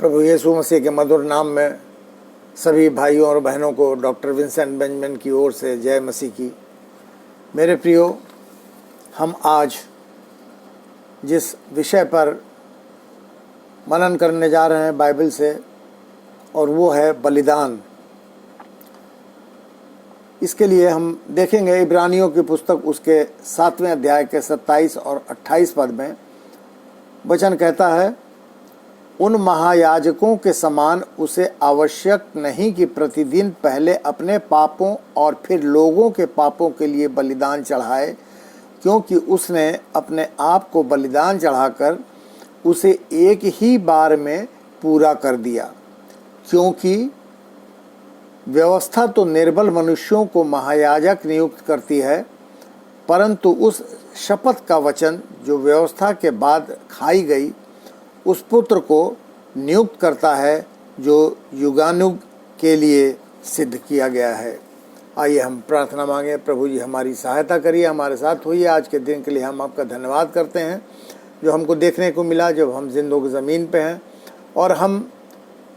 प्रभु यीशु मसीह के मधुर नाम में सभी भाइयों और बहनों को डॉक्टर विंसेंट बेंजामिन की ओर से जय मसीह की। मेरे प्रियो, हम आज जिस विषय पर मनन करने जा रहे हैं बाइबल से, और वो है बलिदान। इसके लिए हम देखेंगे इब्रानियों की पुस्तक उसके 7वें अध्याय के 27 और 28 पद में वचन कहता है, उन महायाजकों के समान उसे आवश्यक नहीं कि प्रतिदिन पहले अपने पापों और फिर लोगों के पापों के लिए बलिदान चढ़ाए, क्योंकि उसने अपने आप को बलिदान चढ़ाकर उसे एक ही बार में पूरा कर दिया। क्योंकि व्यवस्था तो निर्बल मनुष्यों को महायाजक नियुक्त करती है, परंतु उस शपथ का वचन जो व्यवस्था के बाद खाई गई उस पुत्र को नियुक्त करता है जो युगानुग के लिए सिद्ध किया गया है। आइए हम प्रार्थना मांगे। प्रभु जी, हमारी सहायता करिए, हमारे साथ होइए। आज के दिन के लिए हम आपका धन्यवाद करते हैं जो हमको देखने को मिला जब हम जिंदों की ज़मीन पे हैं, और हम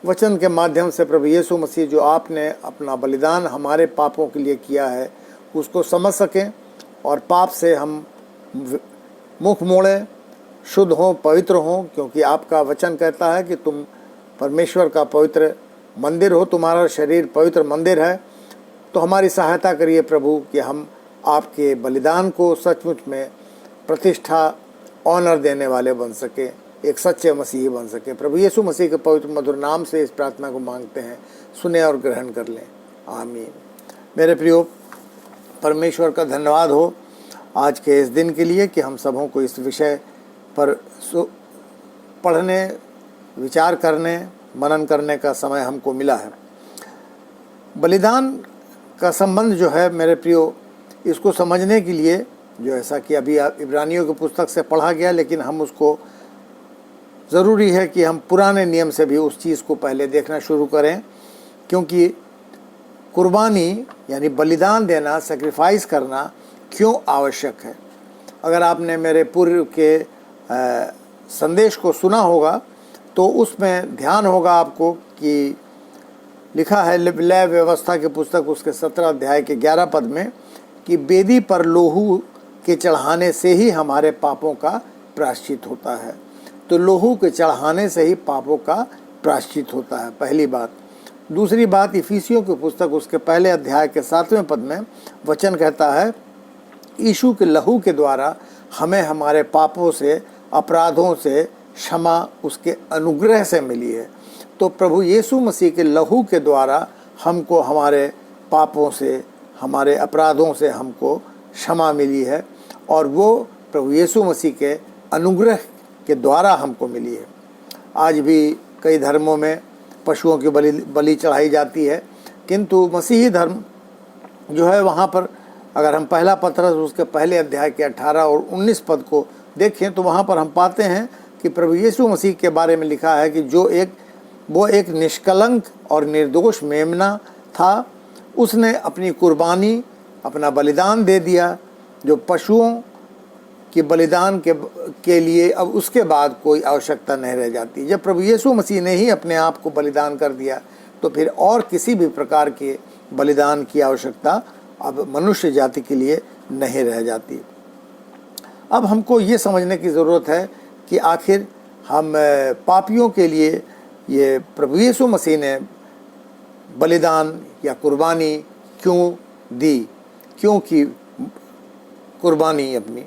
वचन के माध्यम से प्रभु यीशु मसीह जो आपने अपना बलिदान हमारे पापों के लिए किया है उसको समझ सकें और पाप से हम मुख मोड़ें, शुद्ध हों, पवित्र हों। क्योंकि आपका वचन कहता है कि तुम परमेश्वर का पवित्र मंदिर हो, तुम्हारा शरीर पवित्र मंदिर है। तो हमारी सहायता करिए प्रभु कि हम आपके बलिदान को सचमुच में प्रतिष्ठा, ऑनर देने वाले बन सके, एक सच्चे मसीही बन सके। प्रभु यीशु मसीह के पवित्र मधुर नाम से इस प्रार्थना को मांगते हैं, सुने और ग्रहण कर लें, आमीन। मेरे प्रियो, परमेश्वर का धन्यवाद हो आज के इस दिन के लिए कि हम सबों को इस विषय पर पढ़ने, विचार करने, मनन करने का समय हमको मिला है। बलिदान का संबंध जो है मेरे प्रियो, इसको समझने के लिए जो ऐसा कि अभी इब्रानियों की पुस्तक से पढ़ा गया, लेकिन हम उसको ज़रूरी है कि हम पुराने नियम से भी उस चीज़ को पहले देखना शुरू करें। क्योंकि कुर्बानी यानी बलिदान देना, सेक्रीफाइस करना क्यों आवश्यक है। अगर आपने मेरे पूर्व के संदेश को सुना होगा तो उसमें ध्यान होगा आपको कि लिखा है लय व्यवस्था की पुस्तक उसके 17 अध्याय के 11 पद में कि वेदी पर लोहू के चढ़ाने से ही हमारे पापों का प्रायश्चित होता है। तो लोहू के चढ़ाने से ही पापों का प्रायश्चित होता है, पहली बात। दूसरी बात, इफिसियों की पुस्तक उसके पहले अध्याय के 7वें पद में वचन कहता है, यीशु के लहू के द्वारा हमें हमारे पापों से, अपराधों से क्षमा उसके अनुग्रह से मिली है। तो प्रभु यीशु मसीह के लहू के द्वारा हमको हमारे पापों से, हमारे अपराधों से हमको क्षमा मिली है, और वो प्रभु यीशु मसीह के अनुग्रह के द्वारा हमको मिली है। आज भी कई धर्मों में पशुओं की बलि चढ़ाई जाती है, किंतु मसीही धर्म जो है वहाँ पर अगर हम पहला पत्रस उसके पहले अध्याय के 18 और 19 पद को देखें तो वहाँ पर हम पाते हैं कि प्रभु यीशु मसीह के बारे में लिखा है कि वो एक निष्कलंक और निर्दोष मेमना था। उसने अपनी कुर्बानी, अपना बलिदान दे दिया, जो पशुओं कि बलिदान के लिए अब उसके बाद कोई आवश्यकता नहीं रह जाती। जब प्रभु यीशु मसीह ने ही अपने आप को बलिदान कर दिया तो फिर और किसी भी प्रकार के बलिदान की आवश्यकता अब मनुष्य जाति के लिए नहीं रह जाती। अब हमको ये समझने की ज़रूरत है कि आखिर हम पापियों के लिए ये प्रभु यीशु मसीह ने बलिदान या कुर्बानी क्यों दी, क्योंकि कुर्बानी अपनी।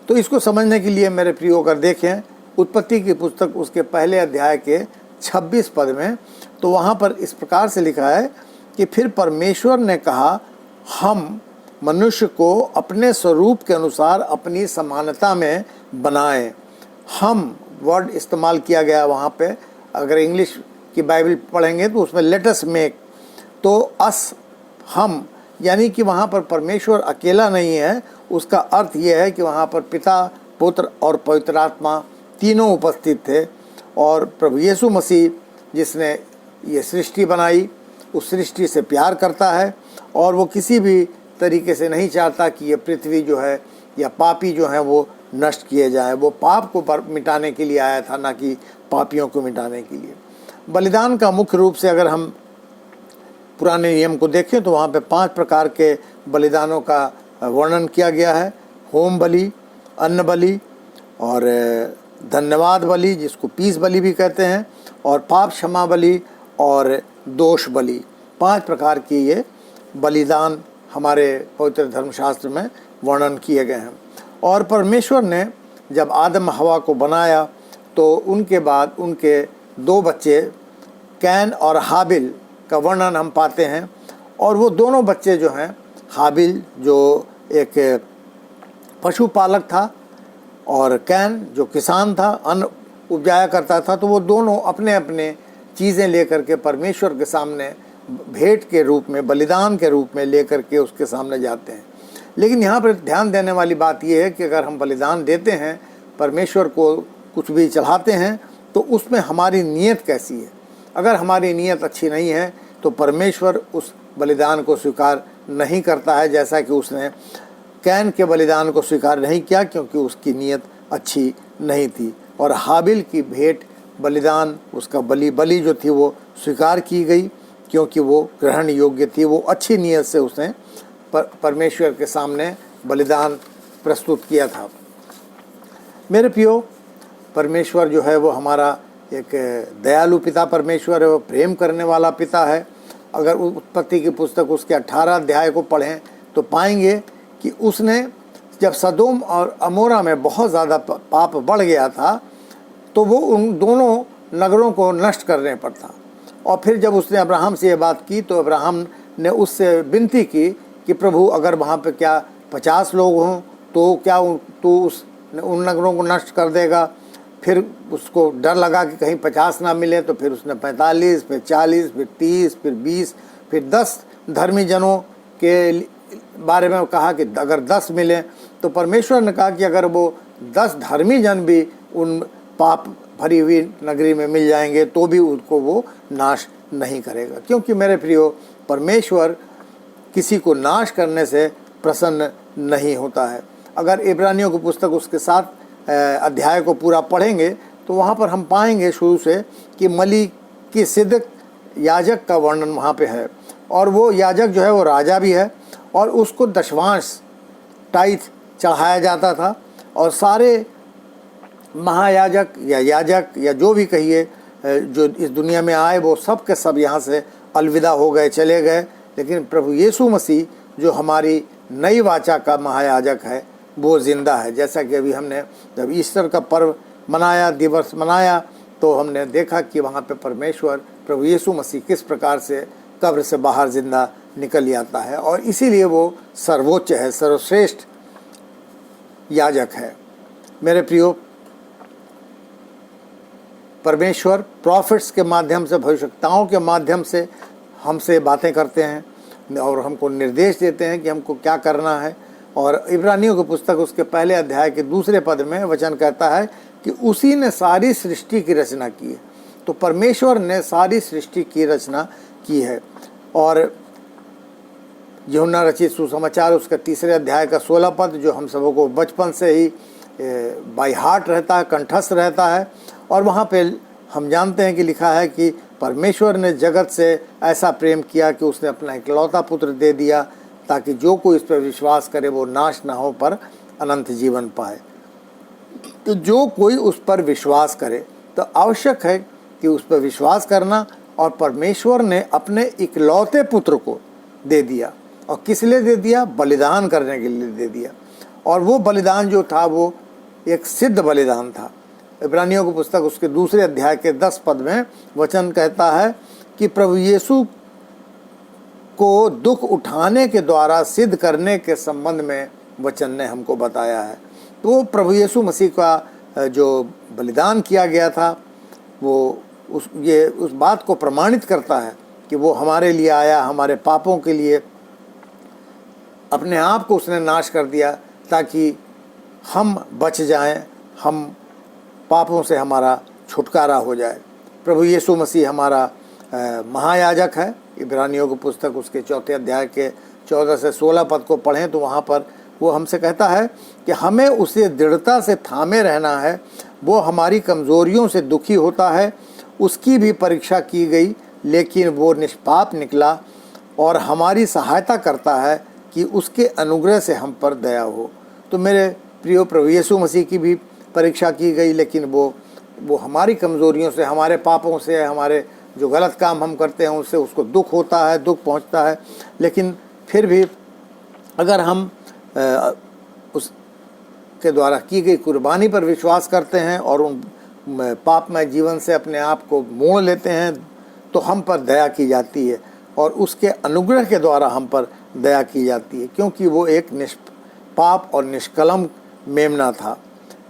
तो इसको समझने के लिए मेरे प्रियो अगर देखें उत्पत्ति की पुस्तक उसके पहले अध्याय के 26 पद में, तो वहाँ पर इस प्रकार से लिखा है कि फिर परमेश्वर ने कहा, हम मनुष्य को अपने स्वरूप के अनुसार अपनी समानता में बनाएं। हम वर्ड इस्तेमाल किया गया वहाँ पे। अगर इंग्लिश की बाइबल पढ़ेंगे तो उसमें लेट अस मेक, तो अस, हम, यानी कि वहाँ पर परमेश्वर अकेला नहीं है। उसका अर्थ ये है कि वहाँ पर पिता, पुत्र और पवित्र आत्मा तीनों उपस्थित थे। और प्रभु यीशु मसीह जिसने ये सृष्टि बनाई, उस सृष्टि से प्यार करता है और वो किसी भी तरीके से नहीं चाहता कि ये पृथ्वी जो है या पापी जो हैं वो नष्ट किए जाए। वो पाप को मिटाने के लिए आया था, ना कि पापियों को मिटाने के लिए। बलिदान का मुख्य रूप से अगर हम पुराने नियम को देखें तो वहाँ पे 5 प्रकार के बलिदानों का वर्णन किया गया है। होम बलि, अन्न बलि और धन्यवाद बलि, जिसको पीस बलि भी कहते हैं, और पाप क्षमा बलि और दोष बलि। 5 प्रकार की ये बलिदान हमारे पवित्र धर्मशास्त्र में वर्णन किए गए हैं। और परमेश्वर ने जब आदम हवा को बनाया तो उनके बाद उनके 2 बच्चे कैन और हाबिल का वर्णन हम पाते हैं। और वो दोनों बच्चे जो हैं, हाबिल जो एक पशुपालक था और कैन जो किसान था, अन्न उपजाया करता था, तो वो दोनों अपने अपने चीज़ें लेकर के परमेश्वर के सामने भेंट के रूप में, बलिदान के रूप में लेकर के उसके सामने जाते हैं। लेकिन यहाँ पर ध्यान देने वाली बात यह है कि अगर हम बलिदान देते हैं, परमेश्वर को कुछ भी चढ़ाते हैं, तो उसमें हमारी नीयत कैसी है। अगर हमारी नीयत अच्छी नहीं है तो परमेश्वर उस बलिदान को स्वीकार नहीं करता है, जैसा कि उसने कैन के बलिदान को स्वीकार नहीं किया क्योंकि उसकी नीयत अच्छी नहीं थी। और हाबिल की भेंट बलिदान, उसका बलि जो थी वो स्वीकार की गई क्योंकि वो ग्रहण योग्य थी। वो अच्छी नीयत से उसने परमेश्वर के सामने बलिदान प्रस्तुत किया था। मेरे प्रियो, परमेश्वर जो है वो हमारा एक दयालु पिता परमेश्वर है, वो प्रेम करने वाला पिता है। अगर उत्पत्ति की पुस्तक उसके 18 अध्याय को पढ़ें तो पाएंगे कि उसने जब सदोम और अमोरा में बहुत ज़्यादा पाप बढ़ गया था तो वो उन दोनों नगरों को नष्ट करने पर था। और फिर जब उसने अब्राहम से ये बात की तो अब्राहम ने उससे विनती की कि प्रभु, अगर वहाँ पे क्या 50 लोग हों तो क्या तू उन नगरों को नष्ट कर देगा। फिर उसको डर लगा कि कहीं 50 ना मिले, तो फिर उसने 45, फिर 40, फिर 30, फिर 20, फिर 10 धर्मी जनों के बारे में कहा कि अगर 10 मिले, तो परमेश्वर ने कहा कि अगर वो 10 धर्मी जन भी उन पाप भरी हुई नगरी में मिल जाएंगे तो भी उसको वो नाश नहीं करेगा। क्योंकि मेरे प्रियो, परमेश्वर किसी को नाश करने से प्रसन्न नहीं होता है। अगर इब्रानियों की पुस्तक उसके 7 अध्याय को पूरा पढ़ेंगे तो वहाँ पर हम पाएंगे शुरू से कि मलिकिसिदक याजक का वर्णन वहाँ पे है। और वो याजक जो है वो राजा भी है और उसको दशवांश टाइथ चढ़ाया जाता था। और सारे महायाजक या याजक या जो भी कहिए जो इस दुनिया में आए, वो सब के सब यहाँ से अलविदा हो गए, चले गए। लेकिन प्रभु यीशु मसीह जो हमारी नई वाचा का महायाजक है, वो ज़िंदा है। जैसा कि अभी हमने जब ईस्टर का पर्व मनाया, दिवस मनाया, तो हमने देखा कि वहाँ पे परमेश्वर प्रभु यीशु मसीह किस प्रकार से कब्र से बाहर ज़िंदा निकल आता है। और इसीलिए वो सर्वोच्च है, सर्वश्रेष्ठ याजक है। मेरे प्रियो, परमेश्वर प्रॉफिट्स के माध्यम से, भविष्यवक्ताओं के माध्यम से हमसे बातें करते हैं और हमको निर्देश देते हैं कि हमको क्या करना है। और इब्रानियों की पुस्तक उसके पहले अध्याय के 2 पद में वचन कहता है कि उसी ने सारी सृष्टि की रचना की है। तो परमेश्वर ने सारी सृष्टि की रचना की है। और यूहन्ना रचित सुसमाचार उसका 3 अध्याय का 16 पद, जो हम सबों को बचपन से ही बाय हार्ट रहता है, कंठस्थ रहता है। और वहाँ पे हम जानते हैं कि लिखा है कि परमेश्वर ने जगत से ऐसा प्रेम किया कि उसने अपना इकलौता पुत्र दे दिया ताकि जो कोई इस पर विश्वास करे वो नाश ना हो पर अनंत जीवन पाए। तो जो कोई उस पर विश्वास करे, तो आवश्यक है कि उस पर विश्वास करना। और परमेश्वर ने अपने इकलौते पुत्र को दे दिया। और किस लिए दे दिया? बलिदान करने के लिए दे दिया। और वो बलिदान जो था वो एक सिद्ध बलिदान था। इब्रानियों की पुस्तक उसके 2 अध्याय के 10 पद में वचन कहता है कि प्रभु यीशु को दुख उठाने के द्वारा सिद्ध करने के संबंध में वचन ने हमको बताया है। तो प्रभु यीशु मसीह का जो बलिदान किया गया था वो उस बात को प्रमाणित करता है कि वो हमारे लिए आया, हमारे पापों के लिए अपने आप को उसने नाश कर दिया ताकि हम बच जाएं, हम पापों से हमारा छुटकारा हो जाए। प्रभु यीशु मसीह हमारा महायाजक है। इब्रानियों की पुस्तक उसके 4 अध्याय के 14 से 16 पद को पढ़ें तो वहाँ पर वो हमसे कहता है कि हमें उसे दृढ़ता से थामे रहना है। वो हमारी कमज़ोरियों से दुखी होता है, उसकी भी परीक्षा की गई, लेकिन वो निष्पाप निकला और हमारी सहायता करता है कि उसके अनुग्रह से हम पर दया हो। तो मेरे प्रिय प्रभु यीशु मसीह की भी परीक्षा की गई, लेकिन वो हमारी कमज़ोरियों से, हमारे पापों से, हमारे जो गलत काम हम करते हैं उससे उसको दुख होता है, दुख पहुंचता है। लेकिन फिर भी अगर हम उसके द्वारा की गई कुर्बानी पर विश्वास करते हैं और उन पापमय जीवन से अपने आप को मोड़ लेते हैं, तो हम पर दया की जाती है और उसके अनुग्रह के द्वारा हम पर दया की जाती है, क्योंकि वो एक निष्पाप और निष्कलंक मेमना था।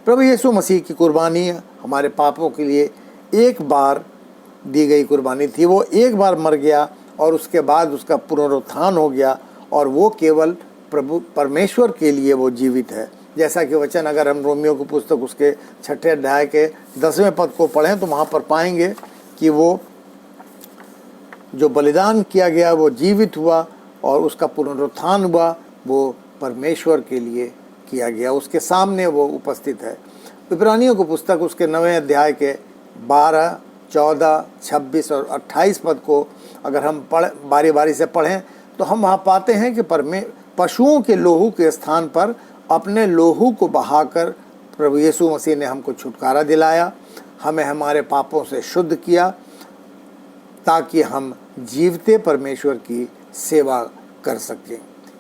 प्रभु यीशु मसीह की कुर्बानी हमारे पापों के लिए एक बार दी गई कुर्बानी थी। वो एक बार मर गया और उसके बाद उसका पुनरुत्थान हो गया और वो केवल प्रभु परमेश्वर के लिए वो जीवित है। जैसा कि वचन अगर हम रोमियो की पुस्तक उसके 6 अध्याय के 10वें पद को पढ़ें तो वहाँ पर पाएंगे कि वो जो बलिदान किया गया वो जीवित हुआ और उसका पुनरुत्थान हुआ, वो परमेश्वर के लिए किया गया, उसके सामने वो उपस्थित है। इब्रानियों की पुस्तक उसके 9वें अध्याय के 12, 14, 26 और 28 पद को अगर हम बारी बारी से पढ़ें तो हम वहाँ पाते हैं कि पशुओं के लोहू के स्थान पर अपने लोहू को बहाकर प्रभु यीशु मसीह ने हमको छुटकारा दिलाया, हमें हमारे पापों से शुद्ध किया ताकि हम जीवते परमेश्वर की सेवा कर सकें।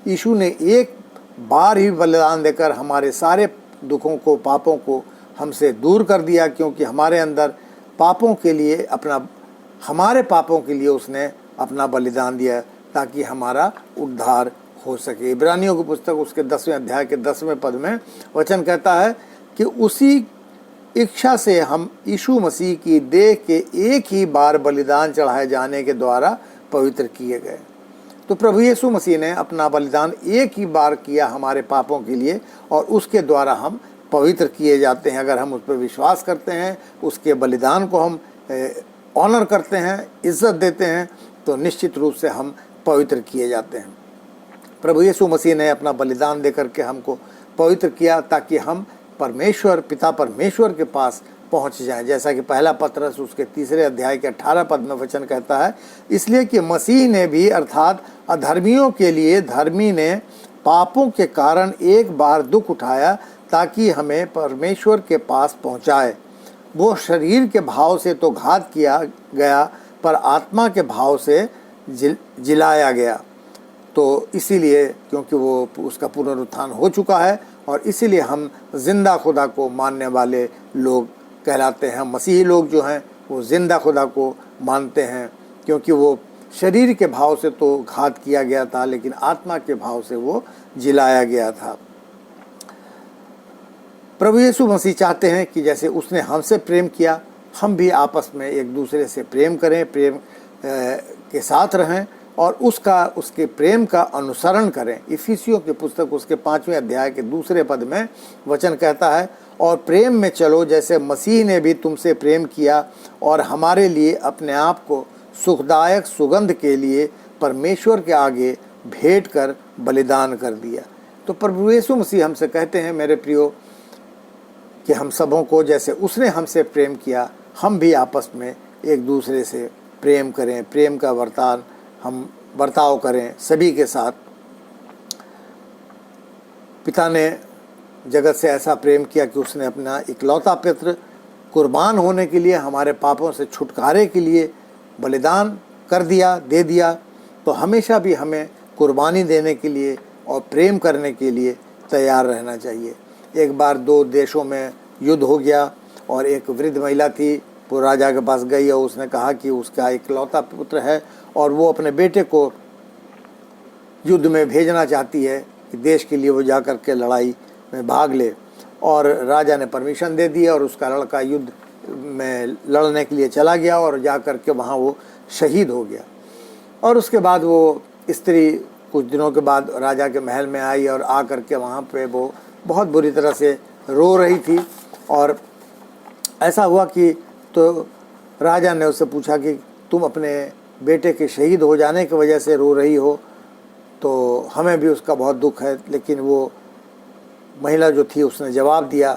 यीशु ने एक बार ही बलिदान देकर हमारे सारे दुखों को, पापों को हमसे दूर कर दिया, क्योंकि हमारे अंदर पापों के लिए हमारे पापों के लिए उसने अपना बलिदान दिया ताकि हमारा उद्धार हो सके। इब्रानियों की पुस्तक उसके 10वें अध्याय के 10वें पद में वचन कहता है कि उसी इच्छा से हम यीशु मसीह की देह के एक ही बार बलिदान चढ़ाए जाने के द्वारा पवित्र किए गए। तो प्रभु यीशु मसीह ने अपना बलिदान एक ही बार किया हमारे पापों के लिए और उसके द्वारा हम पवित्र किए जाते हैं। अगर हम उस पर विश्वास करते हैं, उसके बलिदान को हम ऑनर करते हैं, इज्जत देते हैं, तो निश्चित रूप से हम पवित्र किए जाते हैं। प्रभु यीशु मसीह ने अपना बलिदान देकर के हमको पवित्र किया ताकि हम पिता परमेश्वर के पास पहुंच जाएं। जैसा कि पहला पत्रस उसके 3 अध्याय के 18 पद में वचन कहता है, इसलिए कि मसीह ने भी अर्थात अधर्मियों के लिए धर्मी ने पापों के कारण एक बार दुख उठाया ताकि हमें परमेश्वर के पास पहुंचाए। वो शरीर के भाव से तो घात किया गया पर आत्मा के भाव से जिलाया गया। तो इसीलिए क्योंकि वो उसका पुनरुत्थान हो चुका है और इसीलिए हम जिंदा खुदा को मानने वाले लोग कहलाते हैं। मसीही लोग जो हैं वो जिंदा खुदा को मानते हैं, क्योंकि वो शरीर के भाव से तो घात किया गया था लेकिन आत्मा के भाव से वो जिलाया गया था। प्रभु यीशु मसीह चाहते हैं कि जैसे उसने हमसे प्रेम किया, हम भी आपस में एक दूसरे से प्रेम करें, प्रेम के साथ रहें और उसके प्रेम का अनुसरण करें। इफिसियों की पुस्तक उसके 5वें अध्याय के 2 पद में वचन कहता है, और प्रेम में चलो जैसे मसीह ने भी तुमसे प्रेम किया और हमारे लिए अपने आप को सुखदायक सुगंध के लिए परमेश्वर के आगे भेंट कर बलिदान कर दिया। तो प्रभु यीशु मसीह हमसे कहते हैं, मेरे प्रियो, कि हम सबों को जैसे उसने हमसे प्रेम किया, हम भी आपस में एक दूसरे से प्रेम करें, प्रेम का बर्ताव करें सभी के साथ। पिता ने जगत से ऐसा प्रेम किया कि उसने अपना इकलौता पुत्र कुर्बान होने के लिए, हमारे पापों से छुटकारे के लिए बलिदान कर दिया, दे दिया। तो हमेशा भी हमें कुर्बानी देने के लिए और प्रेम करने के लिए तैयार रहना चाहिए। एक बार 2 देशों में युद्ध हो गया और एक वृद्ध महिला थी, वो राजा के पास गई और उसने कहा कि उसका इकलौता पुत्र है और वो अपने बेटे को युद्ध में भेजना चाहती है कि देश के लिए वो जा कर के लड़ाई में भाग ले। और राजा ने परमिशन दे दी और उसका लड़का युद्ध में लड़ने के लिए चला गया और जा कर के वहाँ वो शहीद हो गया। और उसके बाद वो स्त्री कुछ दिनों के बाद राजा के महल में आई और आ कर के वहाँ पे वो बहुत बुरी तरह से रो रही थी। और ऐसा हुआ कि तो राजा ने उससे पूछा कि तुम अपने बेटे के शहीद हो जाने की वजह से रो रही हो, तो हमें भी उसका बहुत दुख है। लेकिन वो महिला जो थी उसने जवाब दिया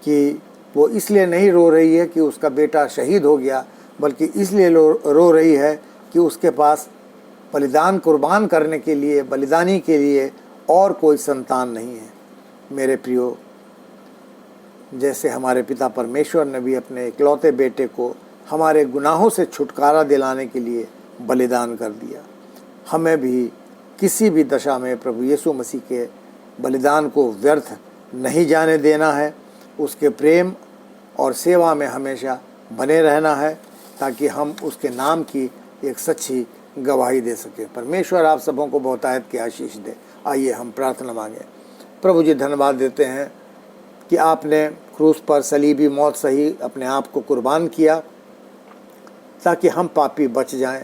कि वो इसलिए नहीं रो रही है कि उसका बेटा शहीद हो गया, बल्कि इसलिए रो रही है कि उसके पास बलिदान कुर्बान करने के लिए, बलिदानी के लिए और कोई संतान नहीं है। मेरे प्रियो, जैसे हमारे पिता परमेश्वर ने भी अपने इकलौते बेटे को हमारे गुनाहों से छुटकारा दिलाने के लिए बलिदान कर दिया, हमें भी किसी भी दशा में प्रभु यीशु मसीह के बलिदान को व्यर्थ नहीं जाने देना है। उसके प्रेम और सेवा में हमेशा बने रहना है, ताकि हम उसके नाम की एक सच्ची गवाही दे सकें। परमेश्वर आप सबों को बहुतायत की आशीष दे। आइए हम प्रार्थना मांगें। प्रभु जी, धन्यवाद देते हैं कि आपने क्रूस पर सलीबी मौत सही अपने आप को कुर्बान किया ताकि हम पापी बच जाएं।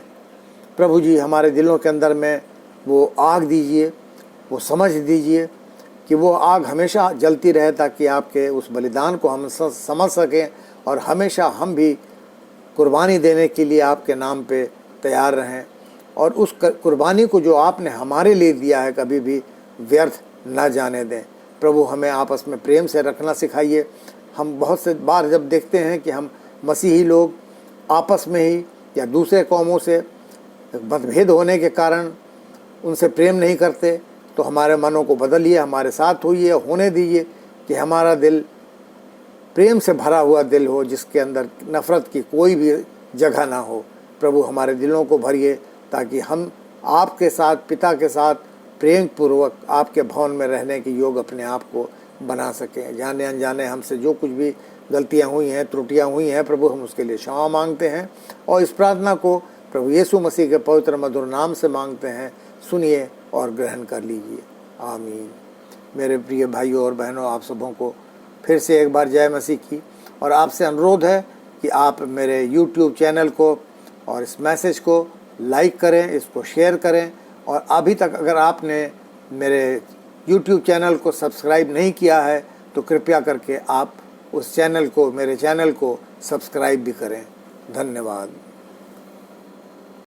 प्रभु जी, हमारे दिलों के अंदर में वो आग दीजिए, वो समझ दीजिए कि वो आग हमेशा जलती रहे, ताकि आपके उस बलिदान को हम समझ सकें और हमेशा हम भी कुर्बानी देने के लिए आपके नाम पे तैयार रहें, और उस कुर्बानी को जो आपने हमारे लिए दिया है कभी भी व्यर्थ न जाने दें। प्रभु, हमें आपस में प्रेम से रखना सिखाइए। हम बहुत से बार जब देखते हैं कि हम मसीही लोग आपस में ही या दूसरे कौमों से मतभेद होने के कारण उनसे प्रेम नहीं करते, तो हमारे मनों को बदलिए, हमारे साथ होइए, होने दीजिए कि हमारा दिल प्रेम से भरा हुआ दिल हो, जिसके अंदर नफ़रत की कोई भी जगह ना हो। प्रभु, हमारे दिलों को भरिए ताकि हम आपके साथ, पिता के साथ प्रेम पूर्वक आपके भवन में रहने के योग अपने आप को बना सकें। जाने अनजाने हमसे जो कुछ भी गलतियां हुई हैं, त्रुटियां हुई हैं, प्रभु हम उसके लिए क्षमा मांगते हैं, और इस प्रार्थना को प्रभु यीशु मसीह के पवित्र मधुर नाम से मांगते हैं। सुनिए और ग्रहण कर लीजिए। आमीन। मेरे प्रिय भाइयों और बहनों, आप सबों को फिर से एक बार जय मसीह की, और आपसे अनुरोध है कि आप मेरे YouTube चैनल को और इस मैसेज को लाइक करें, इसको शेयर करें, और अभी तक अगर आपने मेरे YouTube चैनल को सब्सक्राइब नहीं किया है तो कृपया करके आप उस चैनल को, मेरे चैनल को सब्सक्राइब भी करें। धन्यवाद।